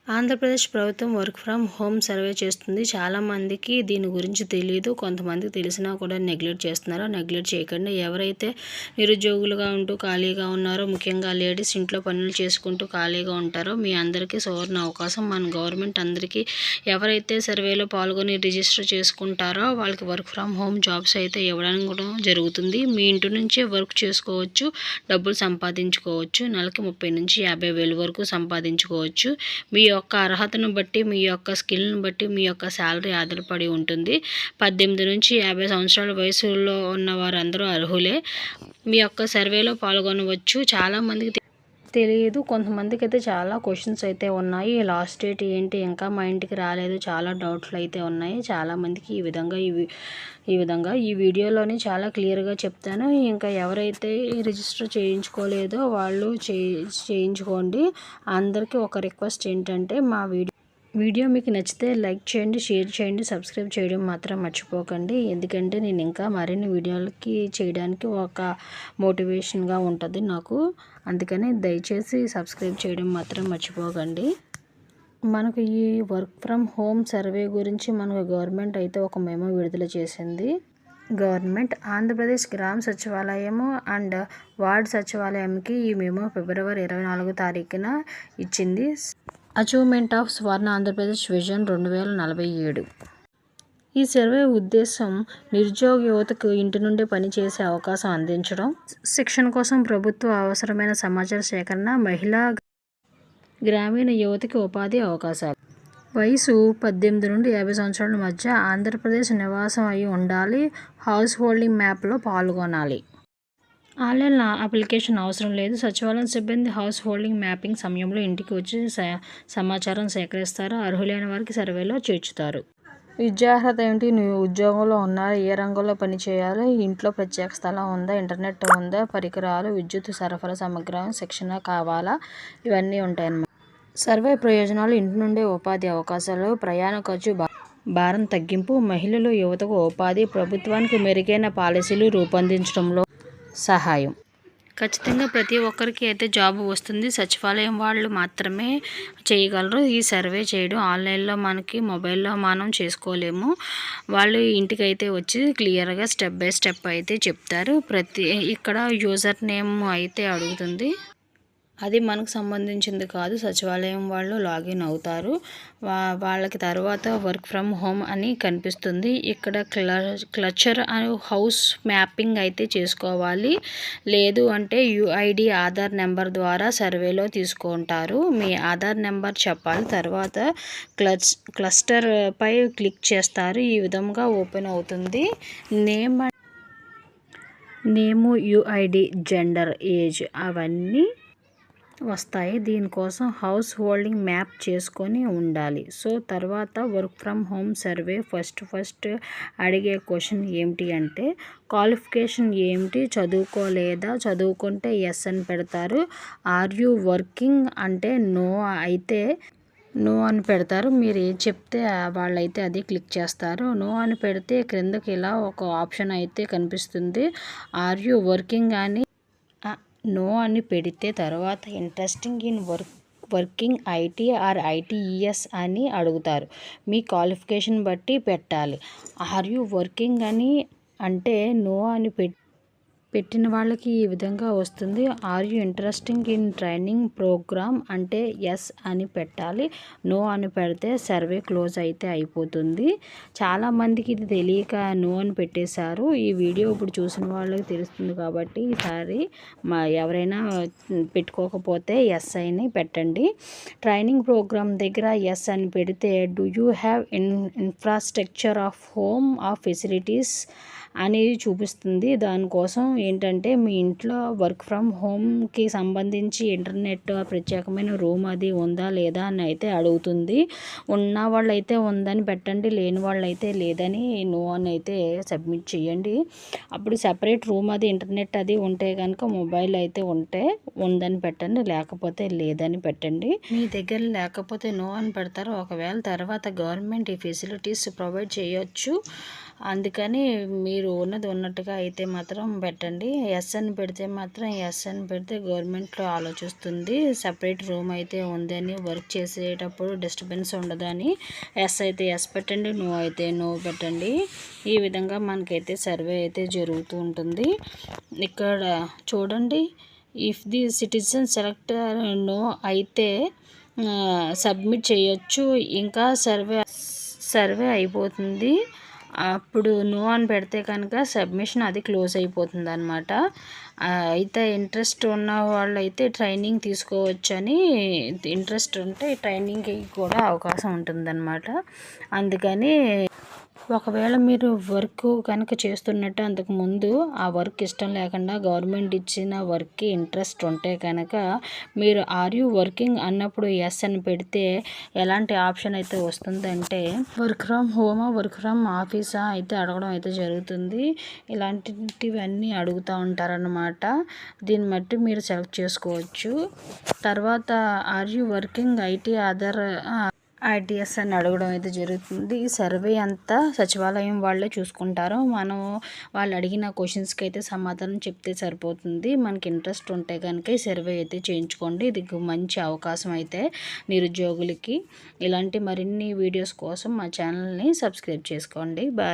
ఆంధ్రప్రదేశ్ ప్రభుత్వం work from home survey చేస్తుంది. చాలామందికి దీని గురించి తెలియదు. కొంతమందికి తెలిసినా కూడా నెగ్లెక్ట్ చేస్తున్నారు. నెగ్లెక్ట్ చేయకండి. ఎవరైతే నిరుద్యోగులుగా ఉంటూ ఖాళీగా ఉన్నారో, ముఖ్యంగా లేడీస్ ఇంట్లో పనులు చేసుకుంటూ ఖాళీగా ఉంటారో, మీ అందరికీ సువర్ణ అవకాశం. మన గవర్నమెంట్ అందరికీ ఎవరైతే సర్వేలో పాల్గొని రిజిస్టర్ చేసుకుంటారో వాళ్ళకి వర్క్ ఫ్రమ్ హోమ్ జాబ్స్ అయితే ఇవ్వడానికి కూడా జరుగుతుంది. మీ ఇంటి నుంచే వర్క్ చేసుకోవచ్చు, డబ్బులు సంపాదించుకోవచ్చు. నెలకి 30 నుంచి 50,000 వరకు సంపాదించుకోవచ్చు. మీ యొక్క అర్హతను బట్టి, మీ యొక్క స్కిల్ని బట్టి మీ యొక్క శాలరీ ఆధారపడి ఉంటుంది. 18 నుంచి 50 సంవత్సరాల వయసులో ఉన్న వారందరూ అర్హులే. మీ యొక్క సర్వేలో పాల్గొనవచ్చు. చాలామందికి తెలియదు. కొంతమందికి అయితే చాలా క్వశ్చన్స్ అయితే ఉన్నాయి. లాస్ట్ డేట్ ఏంటి, ఇంకా మా ఇంటికి రాలేదు, చాలా డౌట్లు అయితే ఉన్నాయి. చాలామందికి ఈ విధంగా ఈ వీడియోలోని చాలా క్లియర్గా చెప్తాను. ఇంకా ఎవరైతే రిజిస్టర్ చేయించుకోలేదో వాళ్ళు చేయించుకోండి. అందరికీ ఒక రిక్వెస్ట్ ఏంటంటే, మా వీడియో మీకు నచ్చితే లైక్ చేయండి, షేర్ చేయండి, సబ్స్క్రైబ్ చేయడం మాత్రం మర్చిపోకండి. ఎందుకంటే నేను ఇంకా మరిన్ని వీడియోలకి చేయడానికి ఒక మోటివేషన్గా ఉంటుంది నాకు. అందుకని దయచేసి సబ్స్క్రైబ్ చేయడం మాత్రం మర్చిపోకండి. మనకు ఈ వర్క్ ఫ్రమ్ హోమ్ సర్వే గురించి మనకు గవర్నమెంట్ అయితే ఒక మెమో విడుదల చేసింది. గవర్నమెంట్ ఆంధ్రప్రదేశ్ గ్రామ సచివాలయము అండ్ వార్డ్ సచివాలయంకి ఈ మెమో ఫిబ్రవరి 24 తారీఖున ఇచ్చింది. Achievement of Swarna Andhra Pradesh vision 2047. ఈ సర్వే ఉద్దేశం నిరుద్యోగ యువతకు ఇంటి నుండి పనిచేసే అవకాశం అందించడం, శిక్షణ కోసం ప్రభుత్వ అవసరమైన సమాచార సేకరణ, మహిళా గ్రామీణ యువతకి ఉపాధి అవకాశాలు. వయసు 18 నుండి 50 సంవత్సరాల మధ్య ఆంధ్రప్రదేశ్ నివాసం అయి ఉండాలి. హౌస్ హోల్డింగ్ మ్యాప్లో పాల్గొనాలి. ఆన్లైన్ అప్లికేషన్ అవసరం లేదు. సచివాలయం సిబ్బంది హౌస్ హోల్డింగ్ మ్యాపింగ్ సమయంలో ఇంటికి వచ్చి సమాచారం సేకరిస్తారు. అర్హులైన వారికి సర్వేలో చేర్చుతారు. విద్యార్హత ఏంటి, నువ్వు ఉద్యోగంలో ఉన్నారా, ఏ రంగంలో పనిచేయాలి, ఇంట్లో ప్రత్యేక స్థలం ఉందా, ఇంటర్నెట్ ఉందా, పరికరాలు, విద్యుత్ సరఫరా సమగ్ర శిక్షణ కావాలా, ఇవన్నీ ఉంటాయన్నమాట. సర్వే ప్రయోజనాలు: ఇంటి నుండే ఉపాధి అవకాశాలు, ప్రయాణ ఖర్చు భారం తగ్గింపు, మహిళలు యువతకు ఉపాధి, ప్రభుత్వానికి మెరుగైన పాలసీలు రూపొందించడంలో సహాయం. ఖచ్చితంగా ప్రతి ఒక్కరికి అయితే జాబ్ వస్తుంది. సచివాలయం వాళ్ళు మాత్రమే చేయగలరు ఈ సర్వే చేయడం. ఆన్లైన్లో మనకి మొబైల్లో మనం చేసుకోలేము. వాళ్ళు ఇంటికైతే వచ్చి క్లియర్గా స్టెప్ బై స్టెప్ అయితే చెప్తారు. ఇక్కడ యూజర్ నేమ్ అయితే అడుగుతుంది. అది మనకు సంబంధించింది కాదు. సచివాలయం వాళ్ళు లాగిన్ అవుతారు. వాళ్ళకి తర్వాత వర్క్ ఫ్రమ్ హోమ్ అని కనిపిస్తుంది. ఇక్కడ క్లచర్ హౌస్ మ్యాపింగ్ అయితే చేసుకోవాలి. లేదు అంటే యుఐడి ఆధార్ నెంబర్ ద్వారా సర్వేలో తీసుకుంటారు. మీ ఆధార్ నెంబర్ చెప్పాలి. తర్వాత క్లస్టర్ పై క్లిక్ చేస్తారు. ఈ విధంగా ఓపెన్ అవుతుంది. నేము, యుఐడి, జెండర్, ఏజ్ అవన్నీ వస్తాయి. దీనికోసం హౌస్ హోల్డింగ్ మ్యాప్ చేసుకొని ఉండాలి. సో తర్వాత work from home survey first అడిగే క్వశ్చన్ ఏమిటి అంటే, క్వాలిఫికేషన్ ఏమిటి, చదువుకోలేదా, చదువుకుంటే ఎస్ అని పెడతారు. ఆర్ యూ వర్కింగ్ అంటే నో అయితే నో అని పెడతారు. మీరు ఏం చెప్తే వాళ్ళైతే అది క్లిక్ చేస్తారు. నో అని పెడితే క్రిందకి ఇలా ఒక ఆప్షన్ అయితే కనిపిస్తుంది. ఆర్ యూ వర్కింగ్ అని నో అని పెడితే తర్వాత interesting in working IT or ITES అని అడుగుతారు. మీ క్వాలిఫికేషన్ బట్టి పెట్టాలి. ఆర్ యూ వర్కింగ్ అని అంటే నో అని పెట్టిన వాళ్ళకి ఈ విధంగా వస్తుంది. Are you interesting in training programme అంటే ఎస్ అని పెట్టాలి. నో అని పెడితే సర్వే క్లోజ్ అయితే అయిపోతుంది. చాలామందికి ఇది తెలియక నో అని పెట్టేశారు. ఈ వీడియో ఇప్పుడు చూసిన వాళ్ళకి తెలుస్తుంది కాబట్టి ఈసారి ఎవరైనా పెట్టుకోకపోతే ఎస్ అని పెట్టండి. ట్రైనింగ్ ప్రోగ్రామ్ దగ్గర ఎస్ అని పెడితే do you have infrastructure of home of facilities అనేది చూపిస్తుంది. దానికోసం ఏంటంటే మీ ఇంట్లో వర్క్ ఫ్రమ్ హోమ్కి సంబంధించి ఇంటర్నెట్ ప్రత్యేకమైన రూమ్ అది ఉందా లేదా అని అయితే అడుగుతుంది. ఉన్న వాళ్ళైతే ఉందని పెట్టండి, లేని వాళ్ళైతే లేదని నో అని అయితే సబ్మిట్ చేయండి. అప్పుడు సెపరేట్ రూమ్ అది ఇంటర్నెట్ అది ఉంటే కనుక మొబైల్ అయితే ఉంటే ఉందని పెట్టండి, లేకపోతే లేదని పెట్టండి. మీ దగ్గర లేకపోతే నో అని పెడతారు. ఒకవేళ తర్వాత గవర్నమెంట్ ఈ ఫెసిలిటీస్ ప్రొవైడ్ చేయొచ్చు. అందుకని మీరు ఉన్నది ఉన్నట్టుగా అయితే మాత్రం పెట్టండి. ఎస్ అని పెడితే మాత్రం ఎస్ అని పెడితే గవర్నమెంట్లో ఆలోచిస్తుంది సపరేట్ రూమ్ అయితే ఉందని, వర్క్ చేసేటప్పుడు డిస్టర్బెన్స్ ఉండదని. ఎస్ అయితే ఎస్ పెట్టండి, నో అయితే నో పెట్టండి. ఈ విధంగా మనకైతే సర్వే అయితే జరుగుతూ ఉంటుంది. ఇక్కడ చూడండి, if the citizen select no అయితే సబ్మిట్ చేయొచ్చు. ఇంకా సర్వే అయిపోతుంది. అప్పుడు నో అని పెడితే కనుక సబ్మిషన్ అది క్లోజ్ అయిపోతుంది అనమాట. అయితే ఇంట్రెస్ట్ ఉన్న వాళ్ళు అయితే ట్రైనింగ్ తీసుకోవచ్చని, ఇంట్రెస్ట్ ఉంటే ట్రైనింగ్కి కూడా అవకాశం ఉంటుందన్నమాట. అందుకని ఒకవేళ మీరు వర్క్ కనుక చేస్తున్నట్టు అంతకుముందు ఆ వర్క్ ఇష్టం లేకుండా గవర్నమెంట్ ఇచ్చిన వర్క్కి ఇంట్రెస్ట్ ఉంటే కనుక మీరు ఆర్ యూ వర్కింగ్ అన్నప్పుడు ఎస్ అని పెడితే ఎలాంటి ఆప్షన్ అయితే వస్తుందంటే వర్క్ ఫ్రమ్ హోమా, వర్క్ ఫ్రమ్ ఆఫీసా అయితే అడగడం అయితే జరుగుతుంది. ఇలాంటివన్నీ అడుగుతూ ఉంటారన్నమాట. దీన్ని బట్టి మీరు సెలెక్ట్ చేసుకోవచ్చు. తర్వాత ఆర్ యూ వర్కింగ్ ITS అని అడగడం అయితే జరుగుతుంది. ఈ సర్వే అంతా సచివాలయం వాళ్ళే చూసుకుంటారు. మనం వాళ్ళు అడిగిన క్వశ్చన్స్కి అయితే సమాధానం చెప్తే సరిపోతుంది. మనకి ఇంట్రెస్ట్ ఉంటే కనుక ఈ సర్వే అయితే చేయించుకోండి. ఇది మంచి అవకాశం అయితే నిరుద్యోగులకి. ఇలాంటి మరిన్ని వీడియోస్ కోసం మా ఛానల్ని సబ్స్క్రైబ్ చేసుకోండి. బాయ్.